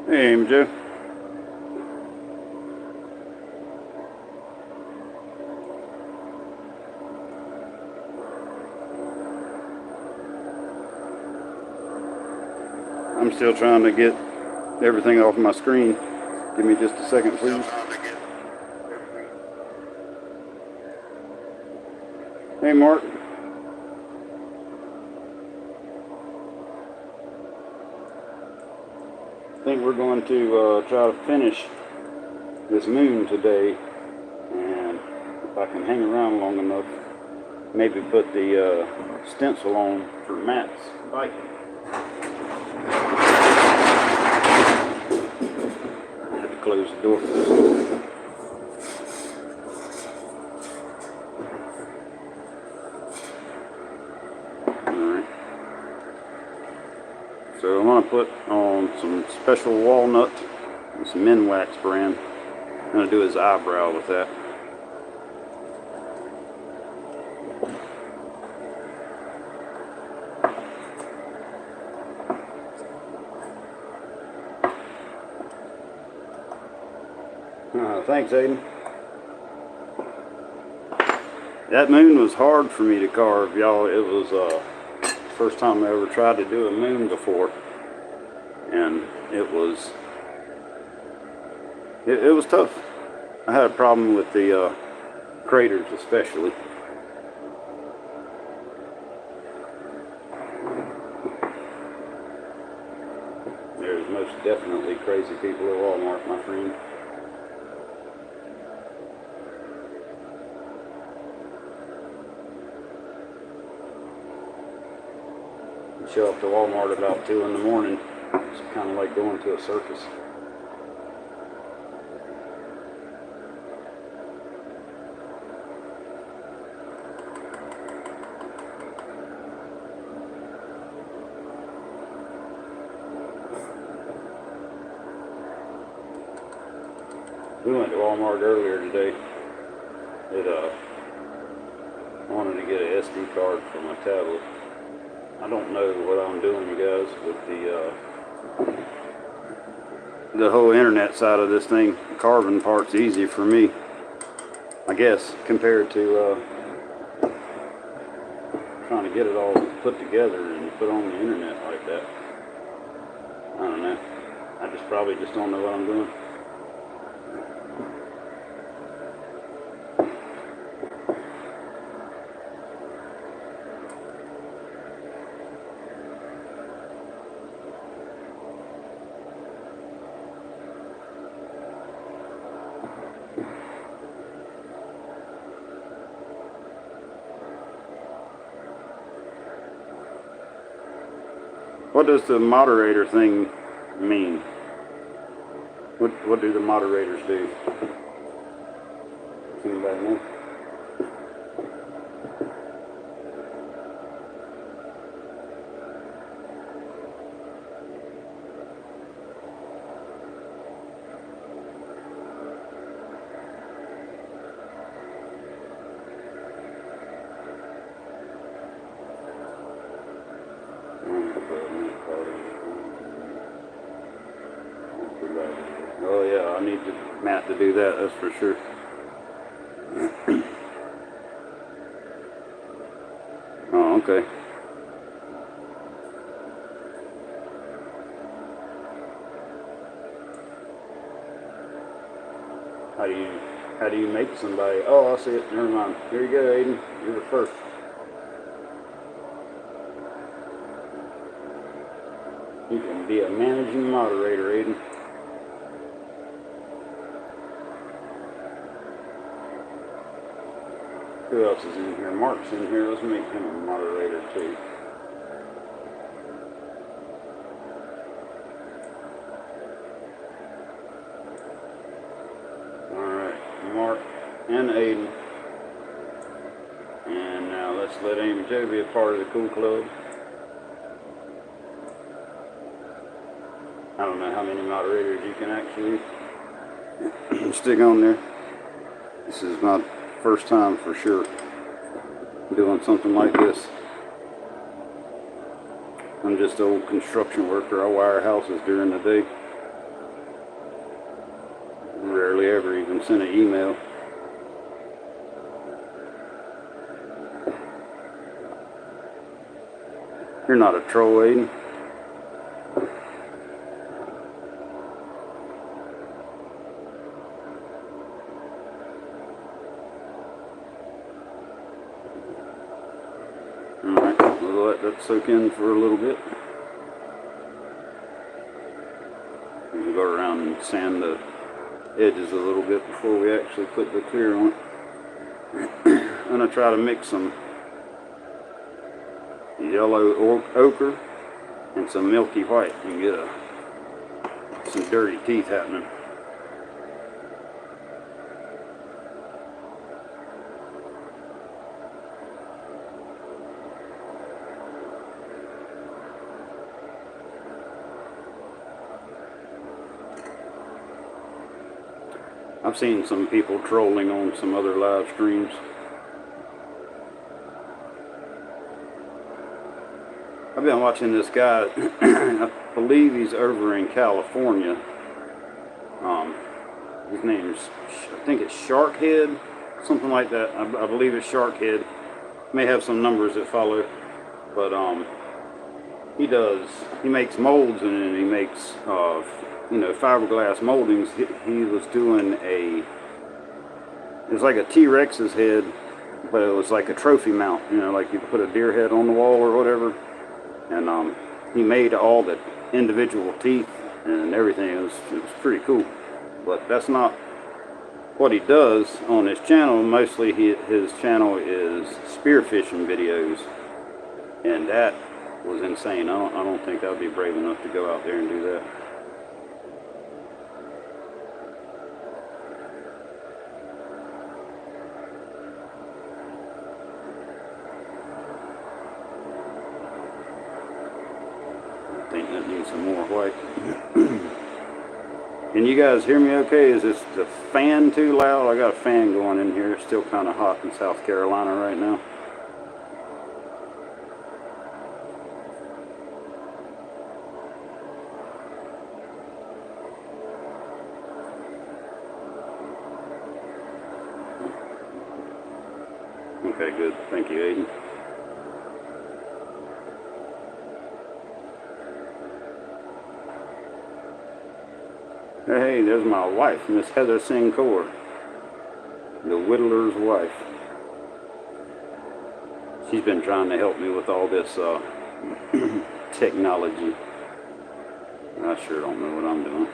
Hey, Amy Joe. I'm still trying to get everything off my screen. Give me just a second, please. Hey, Mark. I think we're going to try to finish this moon today, and if I can hang around long enough, maybe put the stencil on for Matt's bike. I had to close the door for this. Alright. So I'm going to put on some special walnut and some Minwax brand. I'm going to do his eyebrow with that. Thanks, Aiden. That moon was hard for me to carve, y'all. It was first time I ever tried to do a moon before, and it was tough. I had a problem with the craters, especially. There's most definitely crazy people at Walmart, my friend. Show up to Walmart about 2 in the morning. It's kind of like going to a circus. We went to Walmart earlier today. Wanted to get an SD card for my tablet. I don't know what I'm doing, you guys, with the whole internet side of this thing. The carving part's easy for me, I guess, compared to trying to get it all put together and put on the internet like that. I don't know. I probably just don't know what I'm doing. What does the moderator thing mean? What do the moderators do? Does anybody know? Oh yeah, I need Matt to do that, that's for sure. Oh, okay. How do you make somebody? Oh, I see it. Never mind. Here you go, Aiden. You're the first. You can be a managing moderator, Aiden. Who else is in here? Mark's in here. Let's make him a moderator too. Alright, Mark and Aiden. And now let's let Amy Joe be a part of the cool club. I don't know how many moderators you can actually stick on there. This is my first time for sure doing something like this. I'm just an old construction worker. I wire houses during the day. nobody ever even sent an email. You're not a troll, Aiden. Alright, we'll let that soak in for a little bit. We'll go around and sand the edges a little bit before we actually put the clear on it. I'm going to try to mix some yellow ochre and some milky white and get some dirty teeth happening. I've seen some people trolling on some other live streams. I've been watching this guy, I believe he's over in California. His name's, I think it's Sharkhead, something like that. I believe it's Sharkhead. May have some numbers that follow, but he makes molds and he makes fiberglass moldings. He was doing it was like a T-Rex's head, but it was like a trophy mount, like you put a deer head on the wall or whatever. And he made all the individual teeth and everything. It was pretty cool. But that's not what he does on his channel. Mostly his channel is spearfishing videos, and that was insane. I don't think I'd be brave enough to go out there and do that. I think that needs some more white. Can you guys hear me okay? Is this the fan too loud? I got a fan going in here. It's still kind of hot in South Carolina right now. Okay, good. Thank you, Aiden. Hey, there's my wife, Miss Heather Sinclair, the Whittler's wife. She's been trying to help me with all this technology. I sure don't know what I'm doing.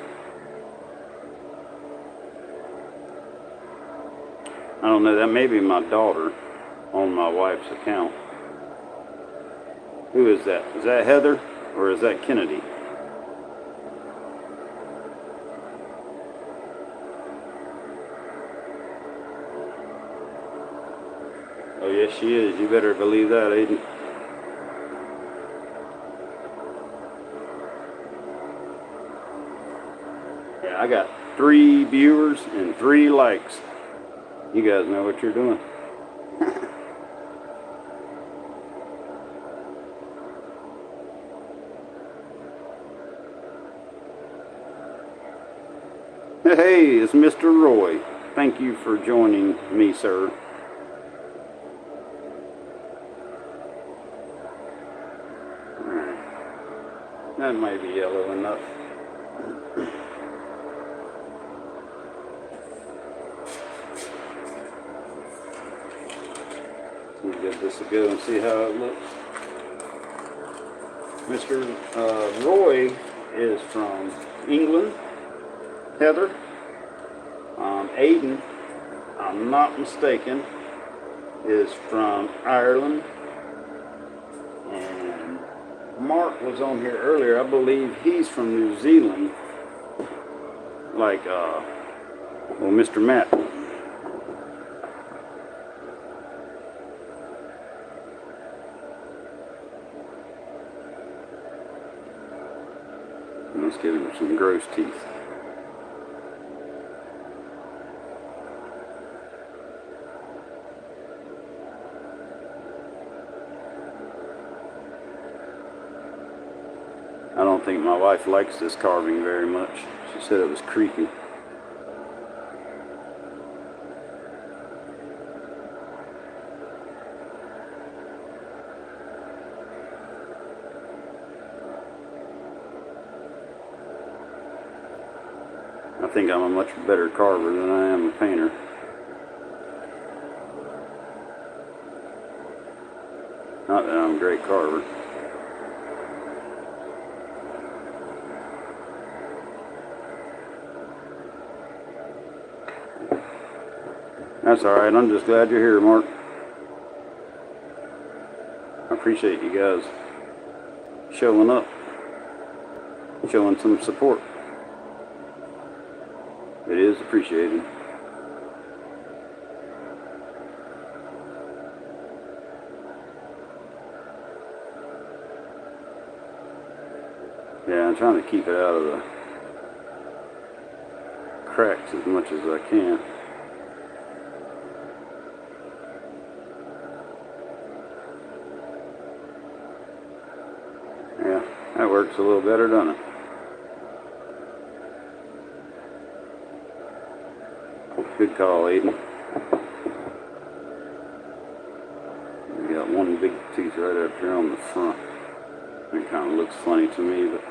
I don't know, that may be my daughter on my wife's account. Who is that? Is that Heather or is that Kennedy? Oh, yes, she is. You better believe that, Aiden. Yeah, I got 3 viewers and 3 likes. You guys know what you're doing. Hey, it's Mr. Roy. Thank you for joining me, sir. That might be yellow enough. We'll give this a go and see how it looks. Mr. Roy is from England. Heather. Aiden, I'm not mistaken, is from Ireland. And Mark was on here earlier. I believe he's from New Zealand. Like, Mr. Matt. Let's give him some gross teeth. I don't think my wife likes this carving very much. She said it was creepy. think I'm a much better carver than I am a painter. Not that I'm a great carver. That's alright, I'm just glad you're here, Mark. I appreciate you guys showing up, showing some support. It is appreciated. Yeah, I'm trying to keep it out of the cracks as much as I can. Yeah, that works a little better, doesn't it? Good call, Aiden. We got one big tooth right up here on the front. It kind of looks funny to me, but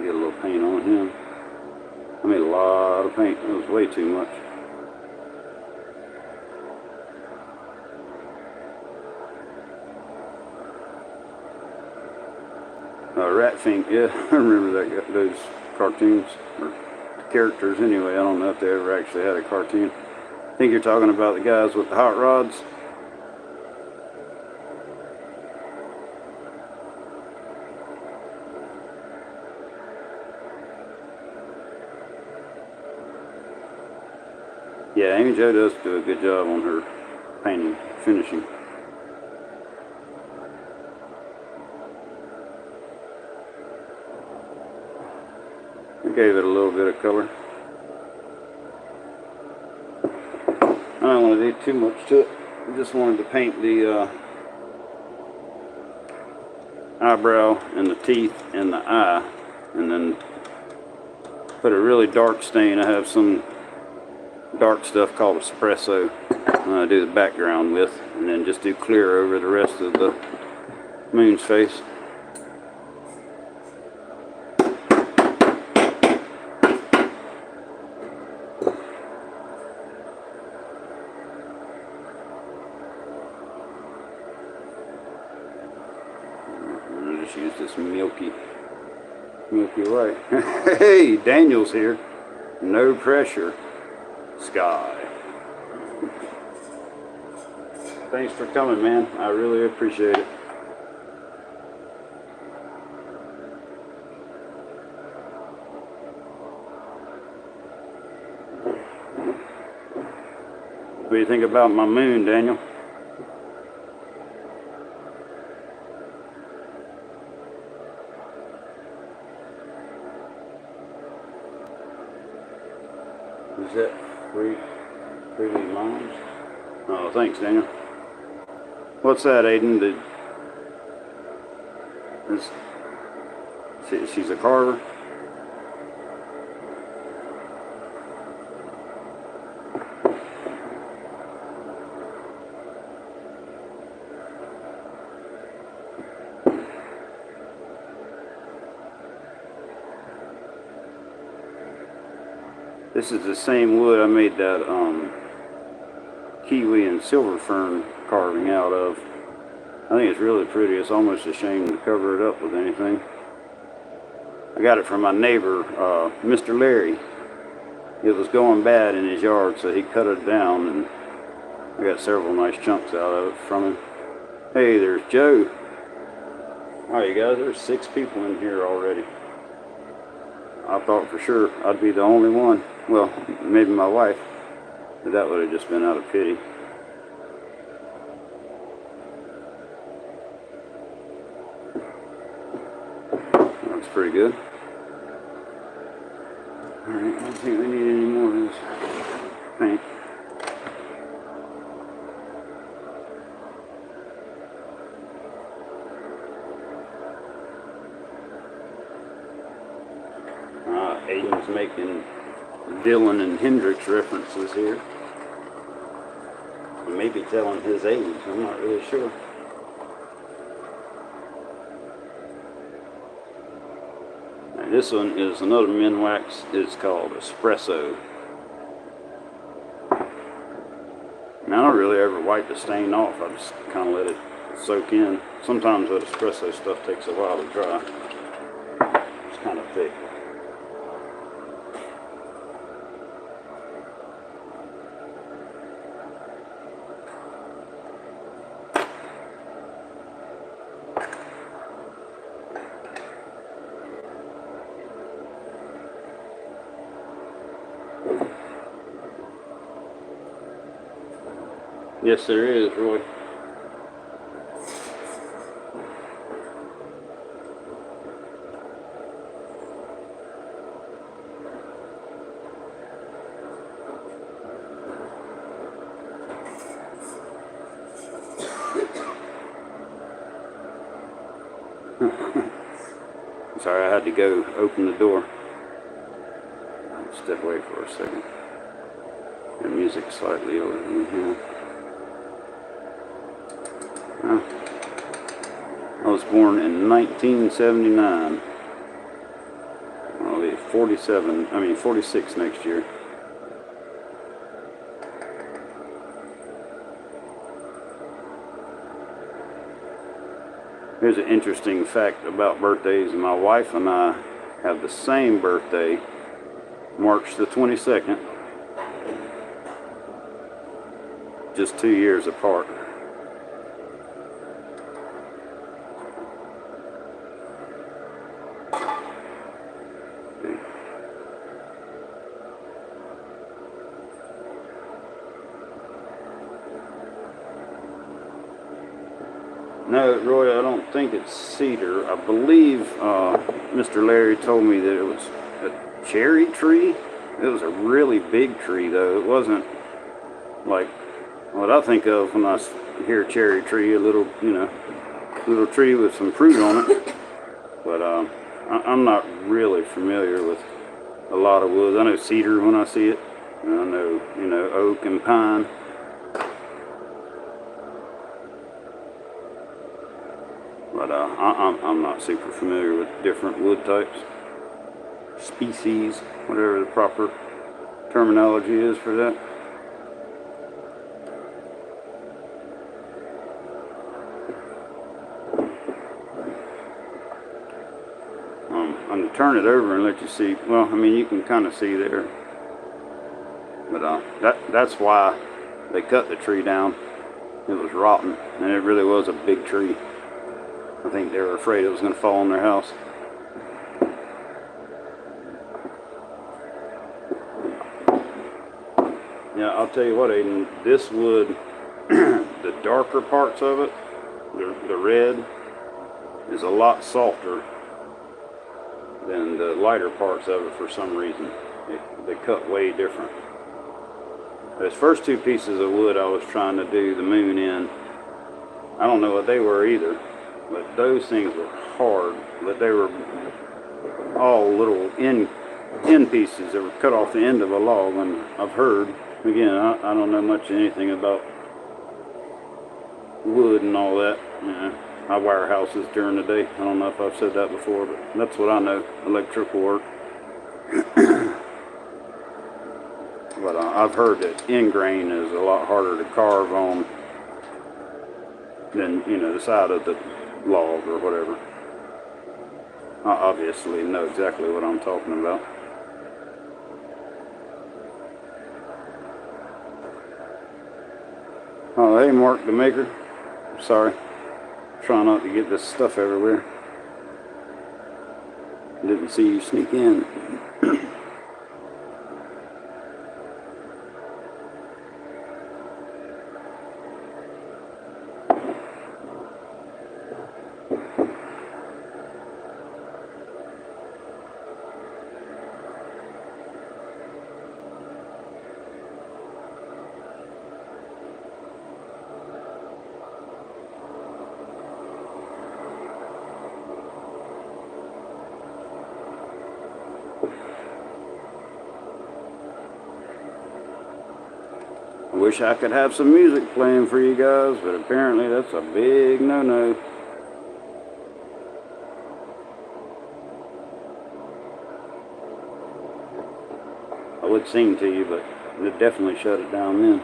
get a little paint on him. I made a lot of paint. It was way too much. Ratfink, yeah, I remember that, those cartoons, or characters anyway. I don't know if they ever actually had a cartoon. I think you're talking about the guys with the hot rods. Yeah, Amy Jo does do a good job on her painting, finishing. I gave it a little bit of color. I don't want to do too much to it. I just wanted to paint the eyebrow and the teeth and the eye, and then put a really dark stain. I have some dark stuff called espresso I do the background with, and then just do clear over the rest of the moon's face. I'll just use this milky white. Hey, Daniel's here. No pressure. Sky. Thanks for coming, man. I really appreciate it. What do you think about my moon, Daniel? Is that free lines? Oh, thanks, Daniel. What's that, Aiden? She's a carver? This is the same wood I made that kiwi and silver fern carving out of. I think it's really pretty. It's almost a shame to cover it up with anything. I got it from my neighbor, Mr. Larry. It was going bad in his yard, so he cut it down, and I got several nice chunks out of it from him. Hey, there's Joe. Alright, you guys, there's 6 people in here already. I thought for sure I'd be the only one. Well, maybe my wife, but that would have just been out of pity. That's pretty good. Alright, I don't think we need any more of this paint. Aiden's making Dylan and Hendrix references here. Maybe telling his age, I'm not really sure. This one is another men wax. It's called Espresso. Now, I don't really ever wipe the stain off. I just kind of let it soak in. Sometimes that espresso stuff takes a while to dry. It's kind of thick. Yes, there is, Roy. Sorry, I had to go open the door. Step away for a second. The music's slightly over in here. I was born in 1979. I'll be 46 next year. Here's an interesting fact about birthdays. My wife and I have the same birthday, March the 22nd, just 2 years apart. No, Roy, I don't think it's cedar. I believe Mr. Larry told me that it was a cherry tree. It was a really big tree, though. It wasn't like what I think of when I hear cherry tree, a little, little tree with some fruit on it. But I'm not really familiar with a lot of woods. I know cedar when I see it. And I know, oak and pine. But I'm not super familiar with different wood types, species, whatever the proper terminology is for that. I'm going to turn it over and let you see. Well, I mean, you can kind of see there. But that's why they cut the tree down. It was rotten, and it really was a big tree. I think they were afraid it was going to fall on their house. Yeah, I'll tell you what, Aiden, this wood, the darker parts of it, the red, is a lot softer than the lighter parts of it for some reason. They cut way different. Those first two pieces of wood I was trying to do the moon in, I don't know what they were either. But those things were hard, but they were all little end pieces that were cut off the end of a log. And I've heard, again, I don't know much anything about wood and all that. I wire houses during the day. I don't know if I've said that before, but that's what I know, electrical work. But I've heard that end grain is a lot harder to carve on than, the side of the log or whatever. I obviously know exactly what I'm talking about. Oh, hey, Mark the Maker. Sorry. Trying not to get this stuff everywhere. Didn't see you sneak in. I wish I could have some music playing for you guys, but apparently that's a big no-no. would sing to you, but it definitely shut it down then.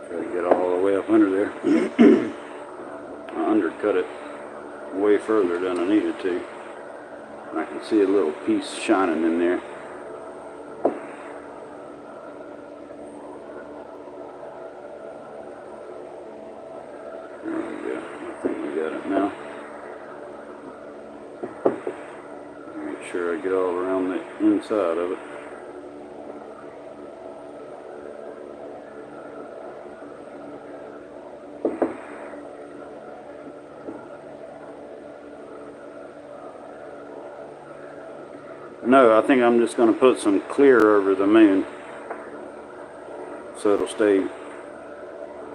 Try to get all the way up under there. I undercut it way further than I needed to. I can see a little piece shining in there. There we go. I think we got it now. Make sure I get all around the inside of it. No, I think I'm just going to put some clear over the moon so it'll stay, you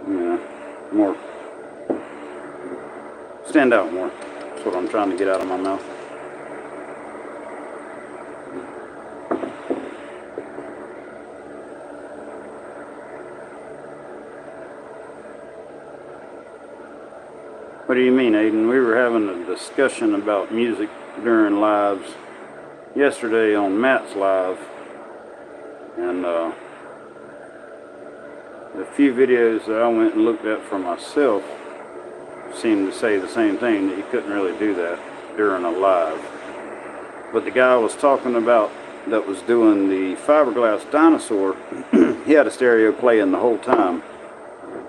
know, more, stand out more. That's what I'm trying to get out of my mouth. What do you mean, Aiden? We were having a discussion about music during lives yesterday on Matt's live, and the few videos that I went and looked at for myself seemed to say the same thing, that you couldn't really do that during a live. But the guy I was talking about that was doing the fiberglass dinosaur, he had a stereo playing the whole time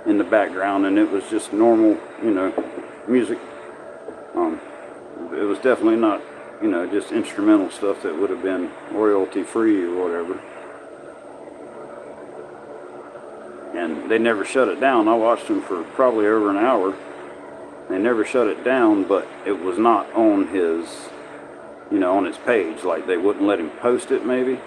in the background, and it was just normal, you know, music. It was definitely not, you know, just instrumental stuff that would have been royalty free or whatever. And they never shut it down. I watched them for probably over an hour. They never shut it down, but it was not on his, you know, on his page. Like they wouldn't let him post it maybe.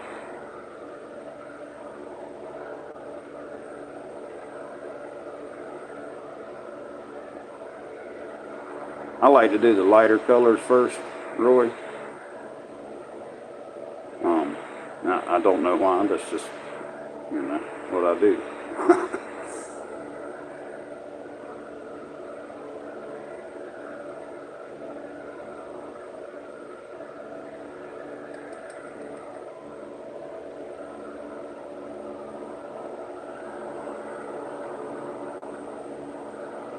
I like to do the lighter colors first, Roy. I don't know why, that's just, you know, what I do.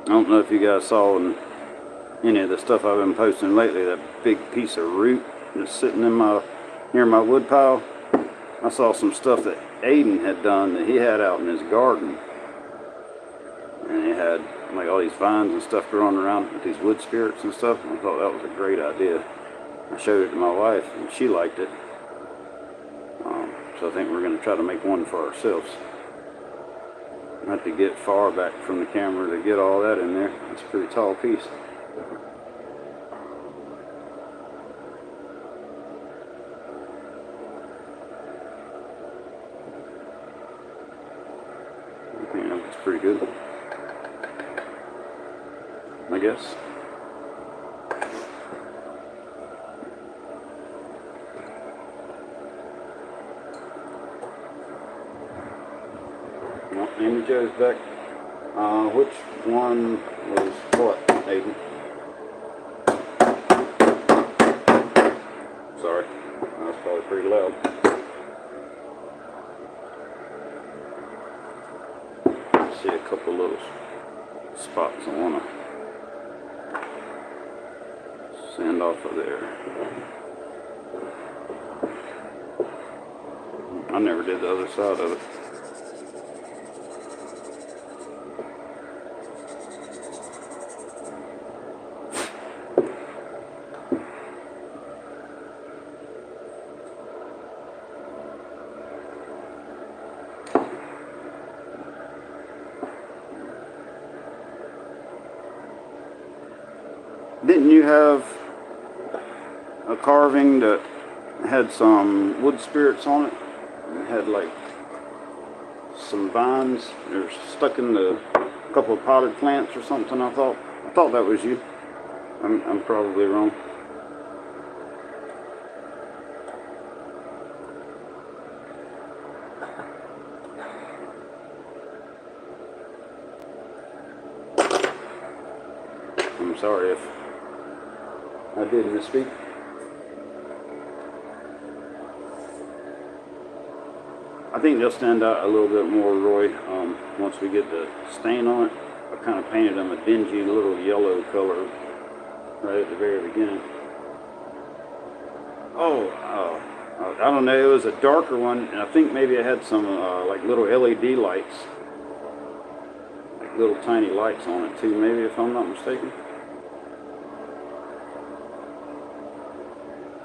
I don't know if you guys saw any of the stuff I've been posting lately, that big piece of root that's sitting in near my wood pile. I saw some stuff that Aiden had done that he had out in his garden. And he had like all these vines and stuff growing around with these wood spirits and stuff. And I thought that was a great idea. I showed it to my wife and she liked it. So I think we're going to try to make one for ourselves. I have to get far back from the camera to get all that in there. It's a pretty tall piece. I think that looks pretty good, I guess. Well, Amy Jo's back. Which one was what, Aiden? Sorry, that was probably pretty loud. I see a couple little spots I want to sand off of there. I never did the other side of it. Didn't you have a carving that had some wood spirits on it? And it had like some vines. They're stuck in a couple of potted plants or something. I thought that was you. I'm probably wrong. I'm sorry if I did misspeak. I think they'll stand out a little bit more, Roy, once we get the stain on it. I kind of painted them a dingy little yellow color right at the very beginning. Oh, I don't know, it was a darker one, and I think maybe it had some like little LED lights, like little tiny lights on it too, maybe, if I'm not mistaken.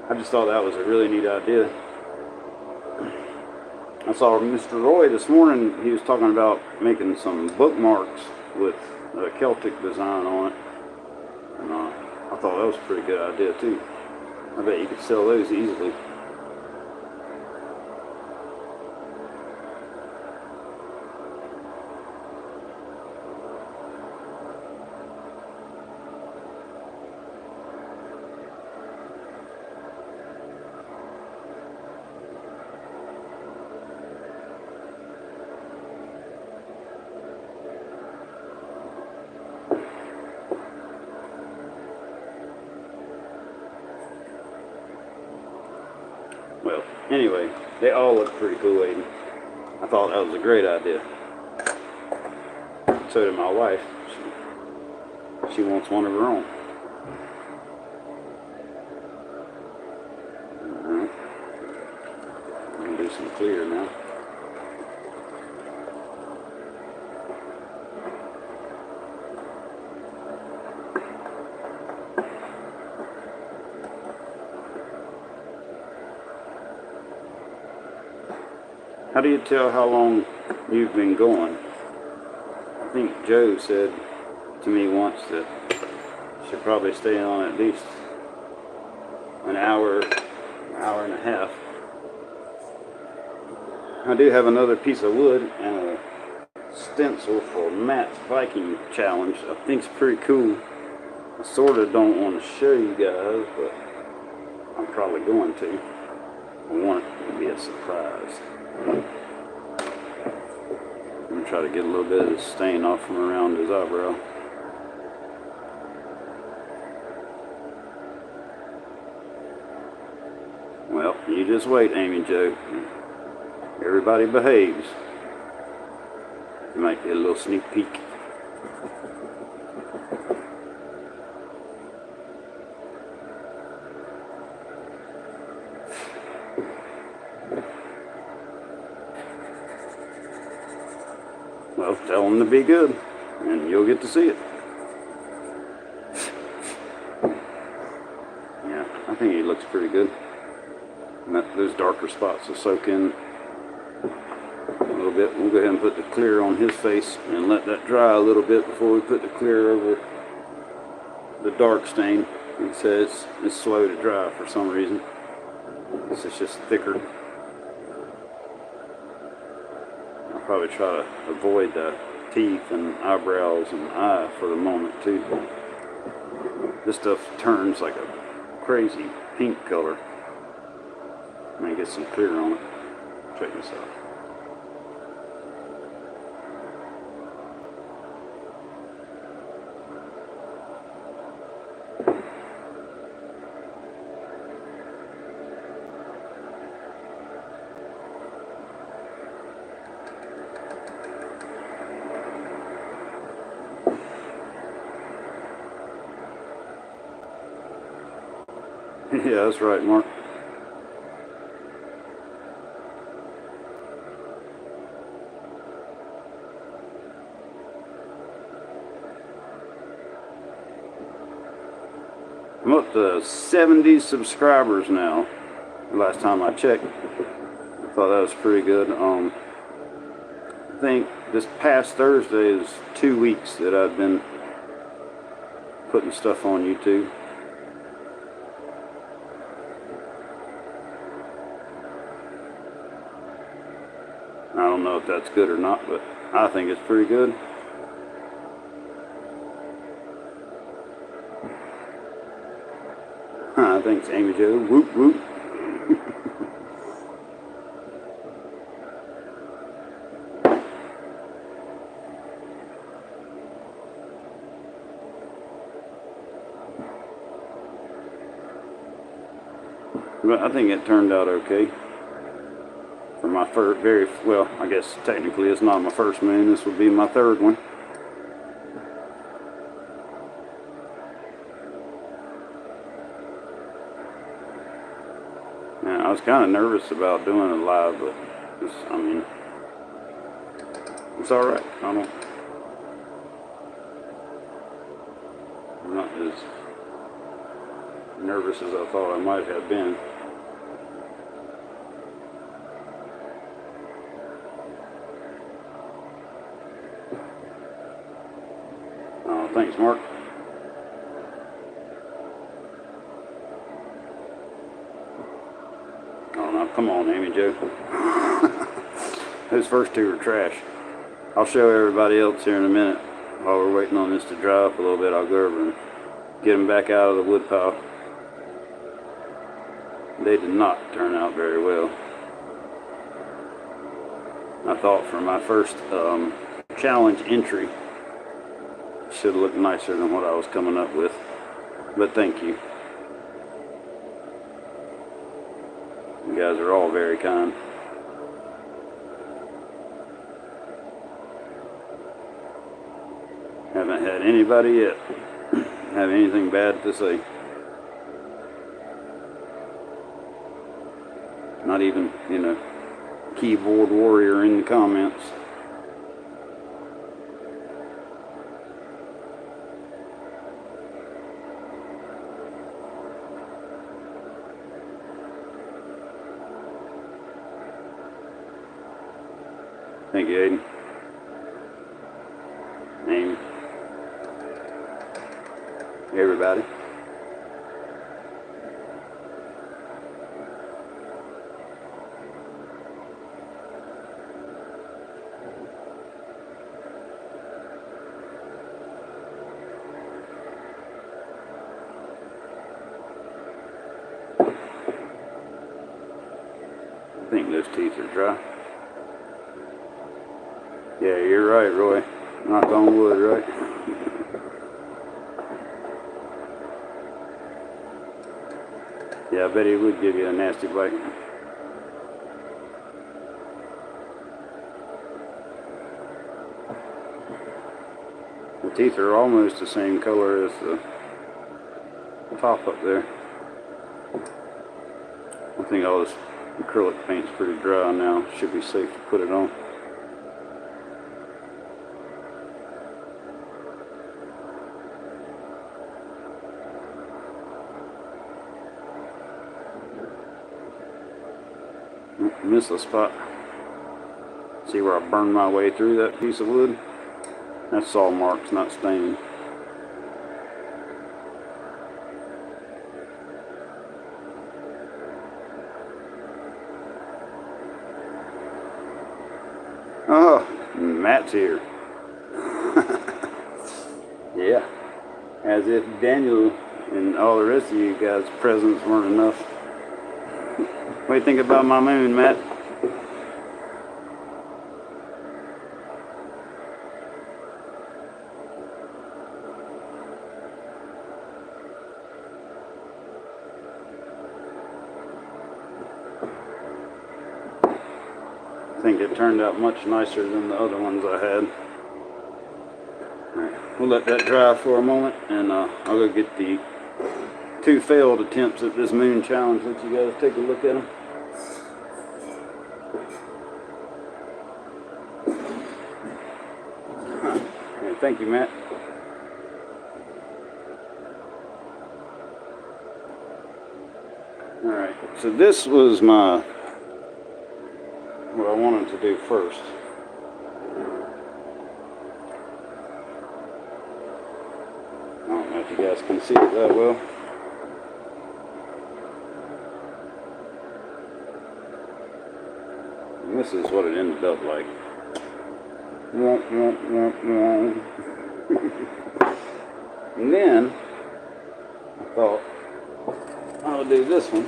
I just thought that was a really neat idea. I saw Mr. Roy this morning. He was talking about making some bookmarks with a Celtic design on it, and I thought that was a pretty good idea too. I bet you could sell those easily. Well, anyway, they all look pretty cool, Aiden. I thought that was a great idea. So did my wife. She wants one of her own. Alright. I'm going to do some clear now. How do you tell how long you've been going? I think Joe said to me once that you should probably stay on at least an hour and a half. I do have another piece of wood and a stencil for Matt's Viking challenge. I think it's pretty cool. I sort of don't want to show you guys, but I'm probably going to. I want it to be a surprise. I'm going to try to get a little bit of the stain off from around his eyebrow. Well, you just wait, Amy Jo. Everybody behaves. You might get a little sneak peek. Well, tell them to be good, and you'll get to see it. Yeah, I think he looks pretty good. And those darker spots will soak in a little bit. We'll go ahead and put the clear on his face and let that dry a little bit before we put the clear over the dark stain. It says it's slow to dry for some reason. This is just thicker. Probably try to avoid the teeth and eyebrows and eye for the moment too. This stuff turns like a crazy pink color. Let me get some clear on it. Check this out. Yeah, that's right, Mark. I'm up to 70 subscribers now. Last time I checked, I thought that was pretty good. I think this past Thursday is 2 weeks that I've been putting stuff on YouTube. I don't know if that's good or not, but I think it's pretty good. thanks, Amy Jo. Whoop, whoop. But I think it turned out okay. For my first, well, I guess technically it's not my first moon. This would be my third one. Now, I was kind of nervous about doing it live, but I mean, it's all right. I'm not as nervous as I thought I might have been. Oh, thanks, Mark. Oh, now come on, Amy Jo. Those first two are trash. I'll show everybody else here in a minute. While we're waiting on this to dry up a little bit, I'll go over and get them back out of the wood pile. They did not turn out very well. I thought for my first challenge entry, should have looked nicer than what I was coming up with. But thank you. You guys are all very kind. Haven't had anybody yet have anything bad to say. Not even, you know, keyboard warrior in the comments. Thank you, Aiden. Amy. Everybody. I think those teeth are dry. Yeah, you're right, Roy. Knock on wood, right? Yeah, I bet he would give you a nasty bite. The teeth are almost the same color as the top up there. I think all this acrylic paint's pretty dry now. Should be safe to put it on. Missed a spot. See where I burned my way through that piece of wood? That's saw marks, not staining. Oh, Matt's here. Yeah. As if Daniel and all the rest of you guys' presents weren't enough. What do you think about my moon, Matt? I think it turned out much nicer than the other ones I had. Alright, we'll let that dry for a moment, and I'll go get the 2 failed attempts at this moon challenge. Let you guys take a look at them. Okay, thank you, Matt. Alright, so this was what I wanted to do first. I don't know if you guys can see it that well. And this is what it ended up like. And then I thought, I'll do this one.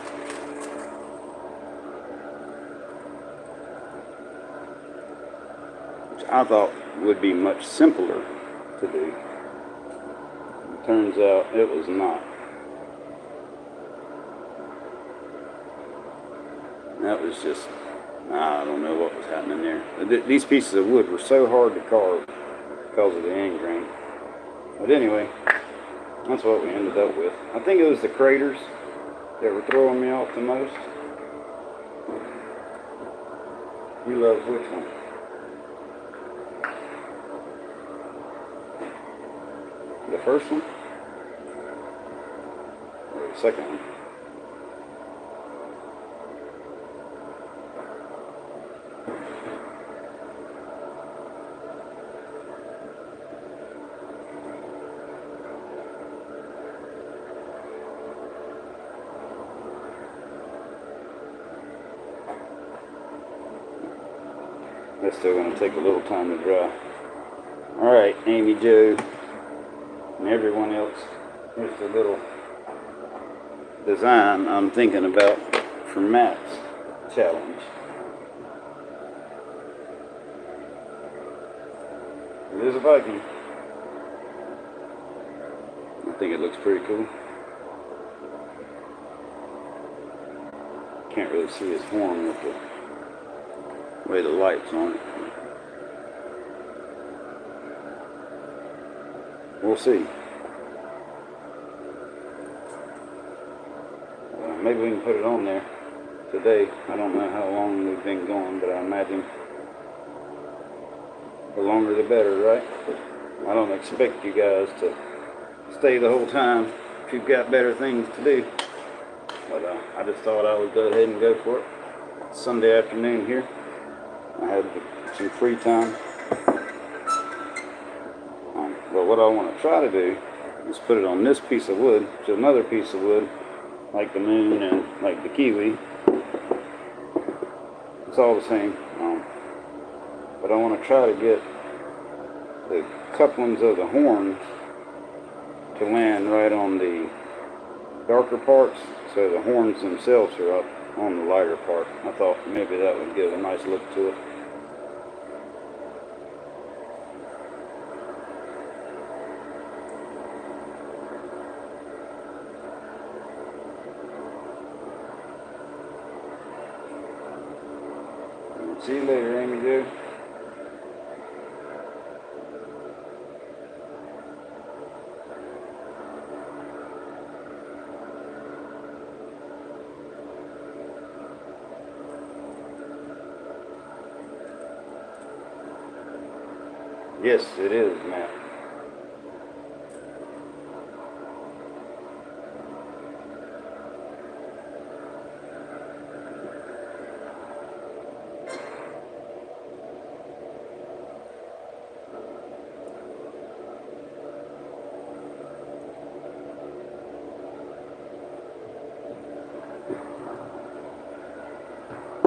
Which I thought would be much simpler to do. It turns out it was not. That was just, I don't know what was happening there. These pieces of wood were so hard to carve because of the end grain. But anyway, that's what we ended up with. I think it was the craters that were throwing me off the most. You love which one? The first one? Or the second one? That's still going to take a little time to dry. Alright, Amy Jo and everyone else, here's the little design I'm thinking about for Matt's challenge. It is a Viking. I think it looks pretty cool. Can't really see his horn with the way the light's on it. We'll see. Maybe we can put it on there today. I don't know how long we've been going, but I imagine the longer the better, right? I don't expect you guys to stay the whole time if you've got better things to do. But I just thought I would go ahead and go for it. It's Sunday afternoon here. I had some free time. But what I want to try to do is put it on this piece of wood, which is another piece of wood, like the moon and like the kiwi. It's all the same. But I want to try to get the couplings of the horns to land right on the darker parts, so the horns themselves are up on the lighter part. I thought maybe that would give a nice look to it. See you later, Amy Jo. Yes, it is, Matt.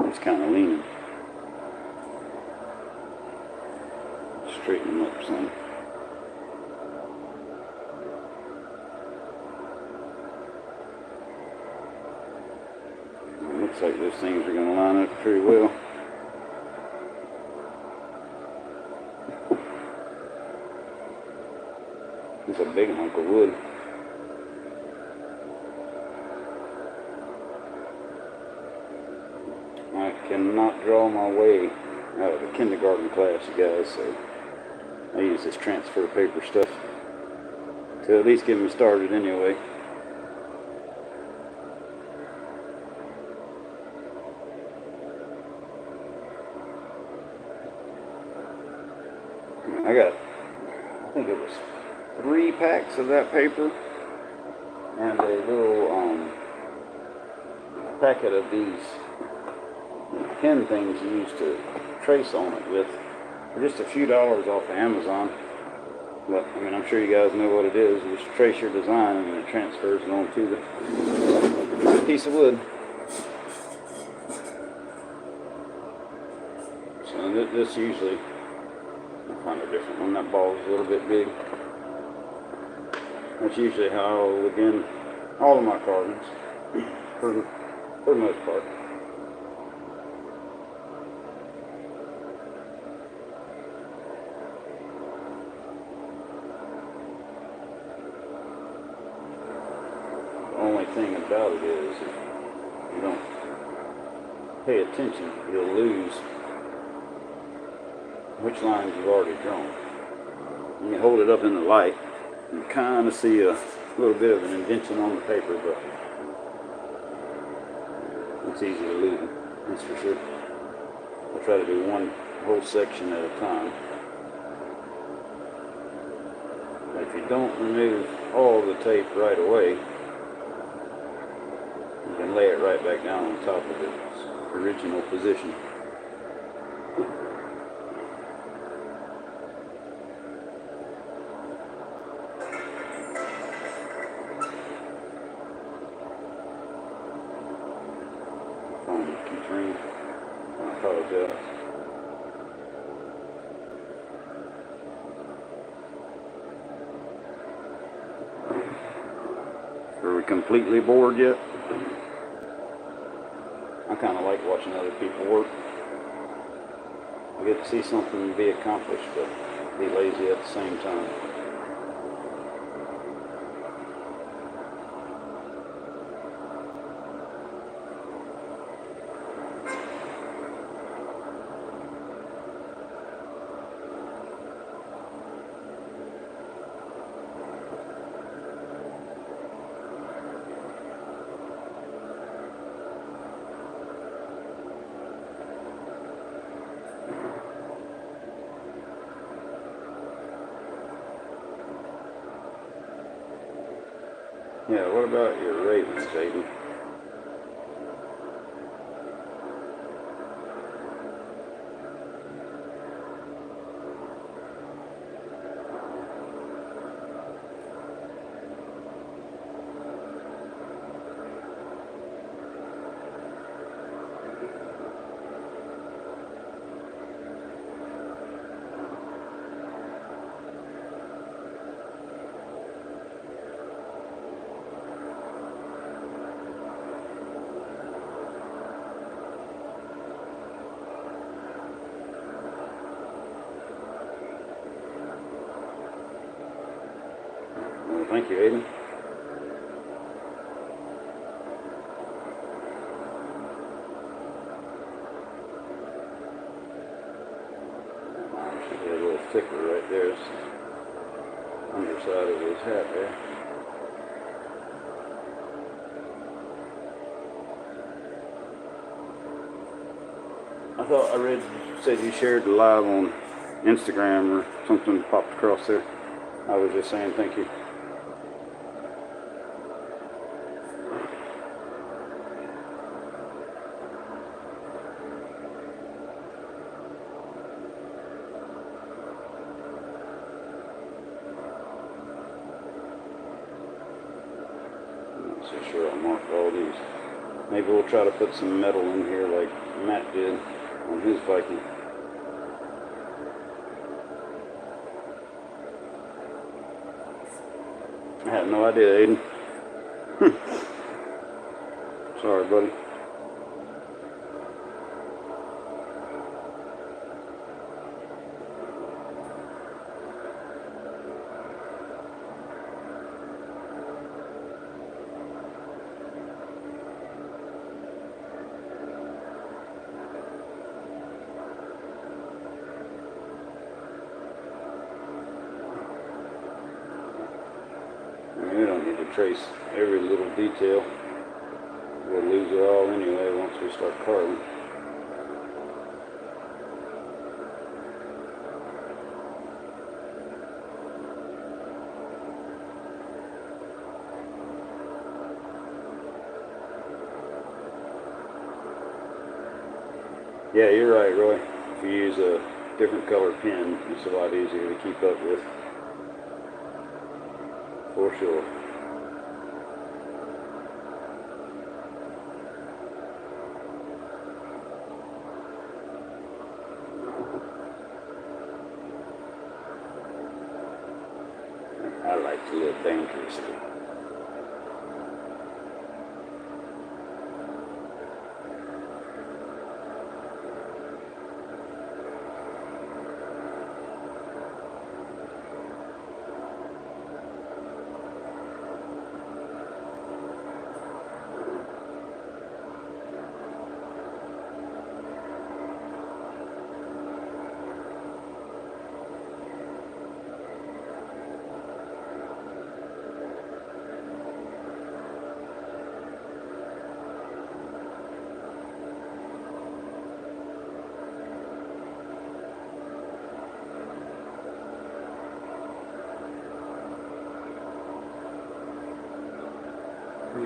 It's kind of leaning. Straighten them up some. It looks like those things are going to line up pretty well. It's a big hunk of wood. I cannot draw my way out of a kindergarten class, you guys, so I use this transfer paper stuff to at least get me started anyway. I think it was 3 packs of that paper and a little packet of these pen things you use to trace on it with for just a few dollars off of Amazon. But I mean, I'm sure you guys know what it is. You just trace your design and it transfers it onto the piece of wood. So this usually, I'll find a different one. That ball is a little bit big. That's usually how I will begin all of my carvings. for the most part. The only thing about it is if you don't pay attention, you'll lose which lines you've already drawn. When you hold it up in the light, you kind of see a little bit of an indentation on the paper, but it's easy to lose it, that's for sure. I'll try to do one whole section at a time. But if you don't remove all the tape right away, you can lay it right back down on top of its original position. Phone keeps ringing. I apologize. Are we completely bored yet? I kind of like watching other people work. I get to see something be accomplished, but be lazy at the same time. Yeah, what about your Ravens, Aiden? Well, thank you, Aiden. Should be a little thicker right there. It's the underside of his hat there. I thought I read you said you shared the live on Instagram or something popped across there. I was just saying thank you. So sure I'll mark all these. Maybe we'll try to put some metal in here like Matt did on his Viking. I have no idea, Aiden. Sorry, buddy. We don't need to trace every little detail. We'll lose it all anyway once we start carving. Yeah, you're right, Roy. If you use a different color pen, it's a lot easier to keep up with. For sure. I like to live dangerously.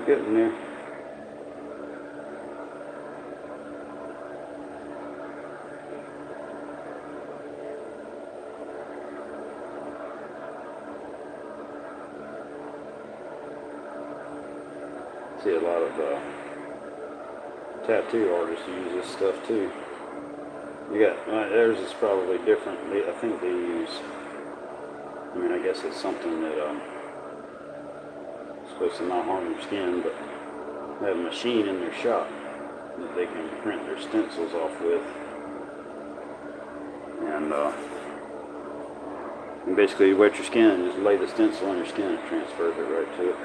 getting there. See a lot of tattoo artists use this stuff too. You got theirs is probably different. I think they use. I mean, I guess it's something that supposed to not harm your skin, but they have a machine in their shop that they can print their stencils off with, and basically you wet your skin and just lay the stencil on your skin and it transfers it right to it.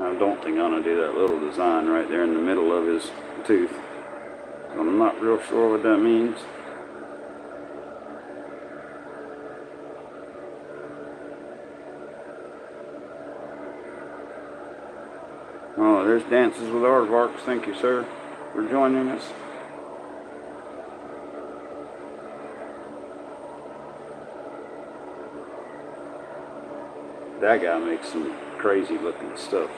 I don't think I'm going to do that little design right there in the middle of his tooth. I'm not real sure what that means. Oh, there's Dances with Aardvarks. Thank you, sir, for joining us. That guy makes some crazy looking stuff.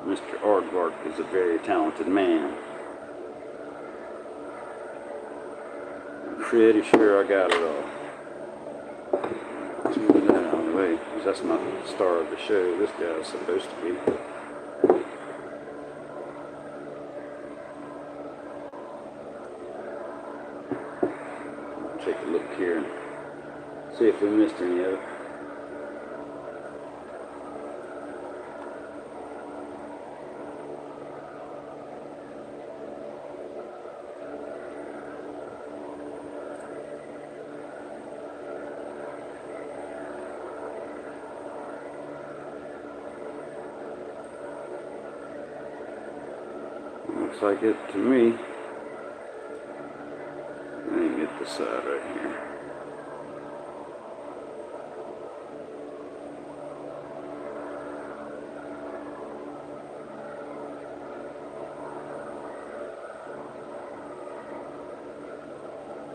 Mr. Aardvark is a very talented man. I'm pretty sure I got it all. Let's move that out of the way, because that's not the star of the show. This guy is supposed to be. Take a look here and see if we missed any of it. Looks like it to me. Let me get this side right here.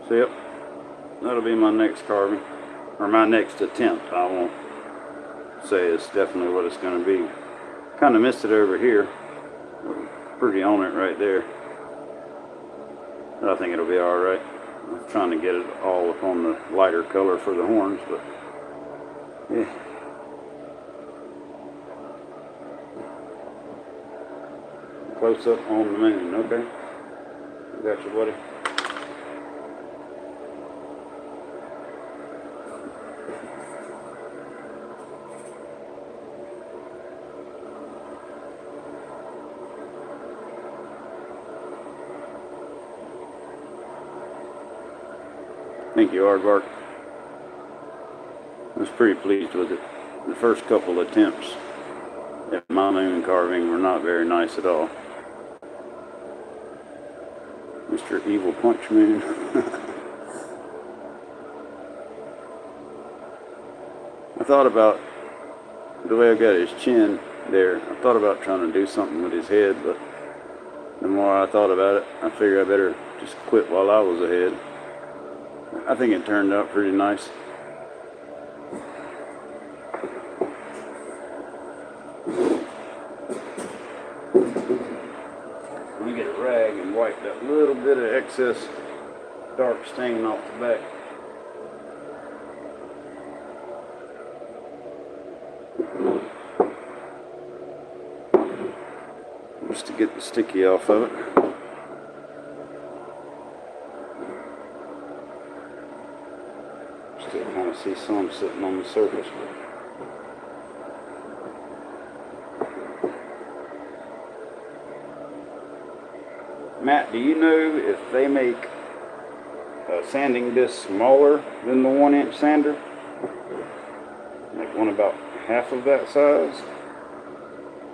So yep, that'll be my next carving, or my next attempt. I won't say it's definitely what it's going to be. Kind of missed it over here. Pretty on it right there. But I think it'll be alright. I'm trying to get it all upon the lighter color for the horns, but yeah. Close up on the moon, okay? Got you, buddy. Thank you, Aardvark. I was pretty pleased with it. The first couple attempts at my moon carving were not very nice at all. Mr. Evil Punch Moon. I thought about the way I got his chin there. I thought about trying to do something with his head, but the more I thought about it, I figured I better just quit while I was ahead. I think it turned out pretty nice. Let me get a rag and wipe that little bit of excess dark stain off the back. Just to get the sticky off of it. Still kind of see some sitting on the surface. Matt, do you know if they make a sanding disc smaller than the 1-inch sander? Like one about half of that size?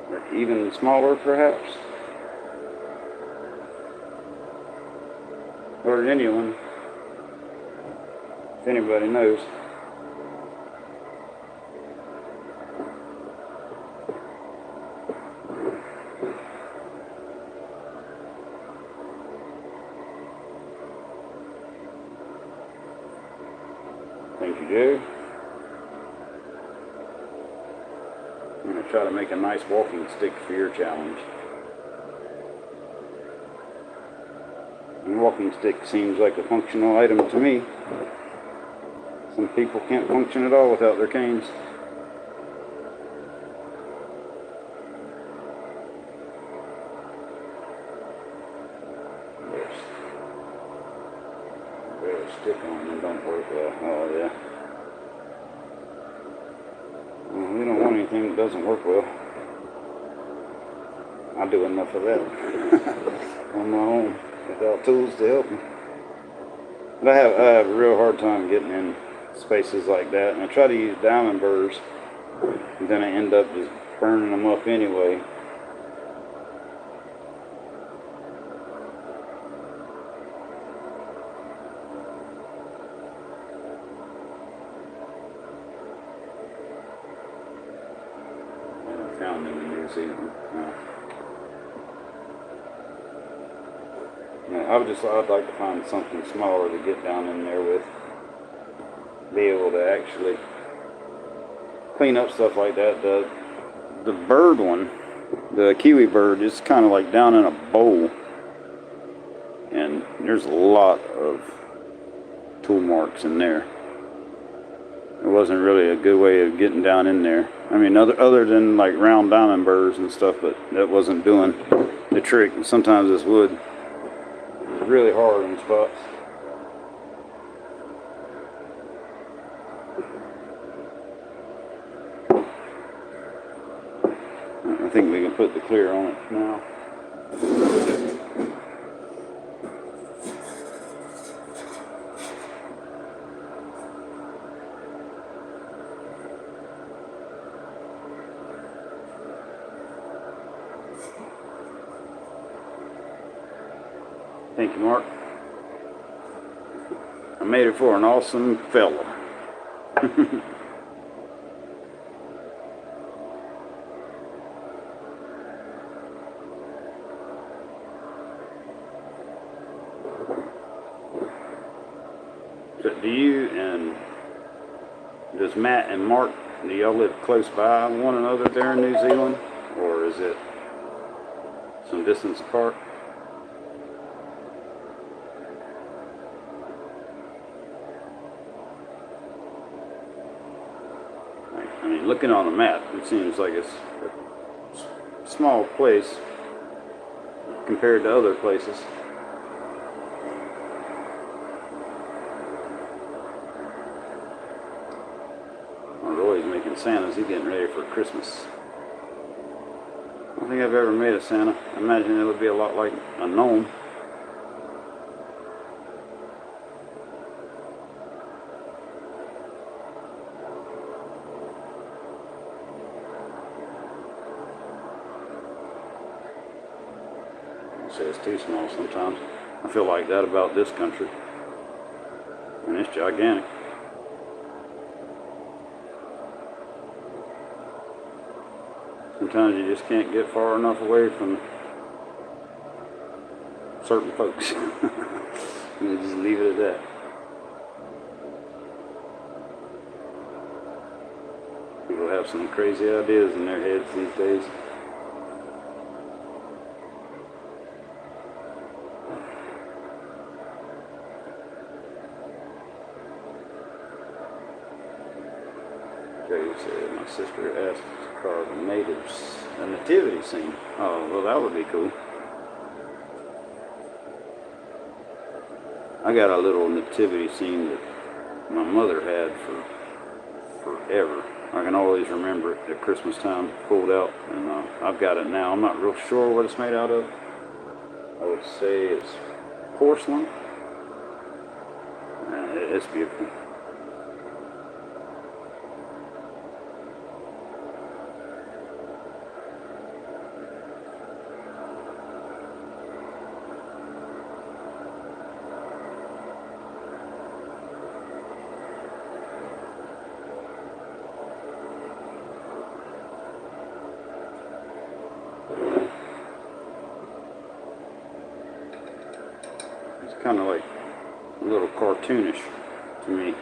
Or even smaller perhaps? Or anyone, if anybody knows. Thank you, Joe. I'm going to try to make a nice walking stick for your challenge. And walking stick seems like a functional item to me. Some people can't function at all without their canes. There's stick on them, don't work well. Oh yeah. Well, we don't want anything that doesn't work well. I do enough of that on my own without tools to help me. But I have a real hard time getting in spaces like that, and I try to use diamond burrs, and then I end up just burning them up anyway. I found them in New Zealand. I'd like to find something smaller to get down in there with. Be able to actually clean up stuff like that. The bird one, the kiwi bird, is kind of like down in a bowl, and there's a lot of tool marks in there. It wasn't really a good way of getting down in there. I mean, other than like round diamond burrs and stuff, but that wasn't doing the trick. And sometimes this wood is really hard in spots. I think we can put the clear on it now. Thank you, Mark. I made it for an awesome fella. So do you and does Matt and Mark, do y'all live close by one another there in New Zealand, or is it some distance apart? I mean, looking on a map, it seems like it's a small place compared to other places. Roy's making Santas. He's getting ready for Christmas. I don't think I've ever made a Santa. I imagine it would be a lot like a gnome. I say it's too small sometimes. I feel like that about this country. And it's gigantic. Sometimes you just can't get far enough away from certain folks. You just leave it at that. People have some crazy ideas in their heads these days. Jay said my sister asked to carve a nativity scene. Oh, well, that would be cool. I got a little nativity scene that my mother had for forever. I can always remember it at Christmas time, pulled out, and I've got it now. I'm not real sure what it's made out of. I would say it's porcelain. It's beautiful. Kind of like a little cartoonish to me.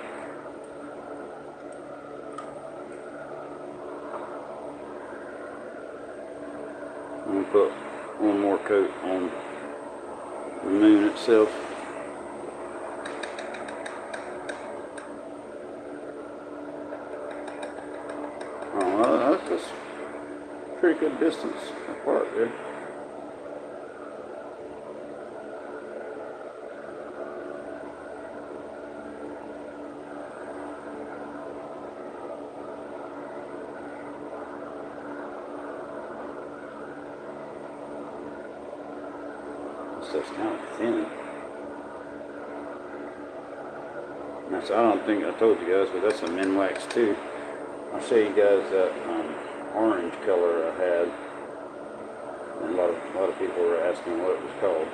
and put one more coat on the moon itself. Oh, well, that's pretty good distance apart there. Stuff's kind of thin. That's, I don't think I told you guys, but that's a min wax too. I'll show you guys that orange color I had. And a lot of people were asking what it was called.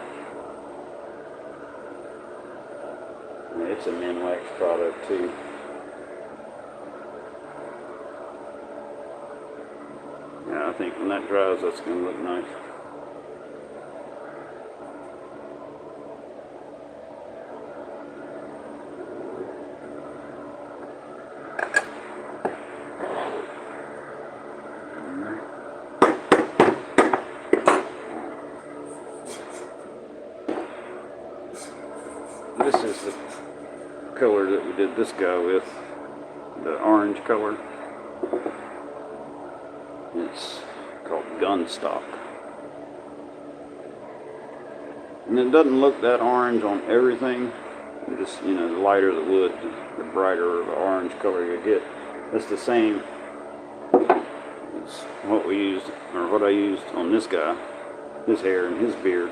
And it's a min wax product too. Yeah, I think when that dries, that's going to look nice. This is the color that we did this guy with, the orange color. It's called Gunstock. And it doesn't look that orange on everything. Just, you know, the lighter the wood, the brighter the orange color you get. That's the same as what we used, or what I used on this guy, his hair and his beard.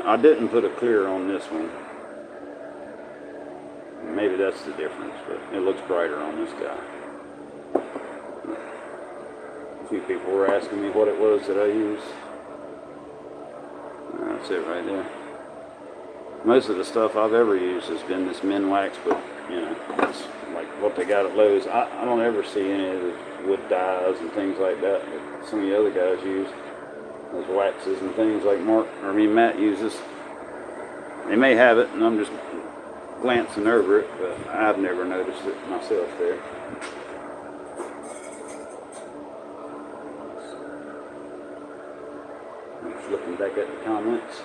I didn't put a clear on this one. Maybe that's the difference, but it looks brighter on this guy. A few people were asking me what it was that I used. That's it right there. Most of the stuff I've ever used has been this min wax, but you know, it's like what they got at Lowe's. I don't ever see any of the wood dyes and things like that that some of the other guys use. Those waxes and things like Matt uses. They may have it, and I'm just glancing over it, but I've never noticed it myself there. I'm just looking back at the comments.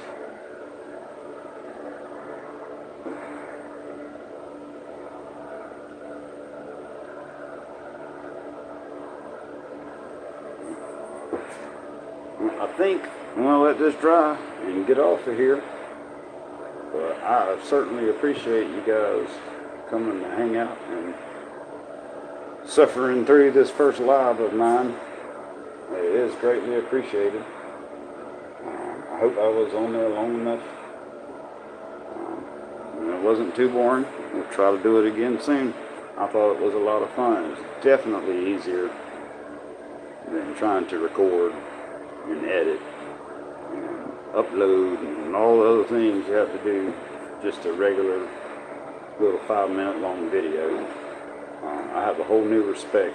I think I'm going to let this dry and get off of here. But I certainly appreciate you guys coming to hang out and suffering through this first live of mine. It is greatly appreciated. I hope I was on there long enough. It wasn't too boring. We'll try to do it again soon. I thought it was a lot of fun. It was definitely easier than trying to record and edit and upload and all the other things you have to do just a regular little 5-minute long video. I have a whole new respect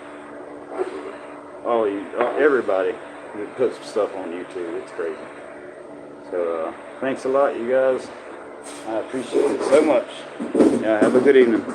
for everybody that puts stuff on YouTube. It's crazy. So thanks a lot, you guys. I appreciate it so much. Yeah, have a good evening.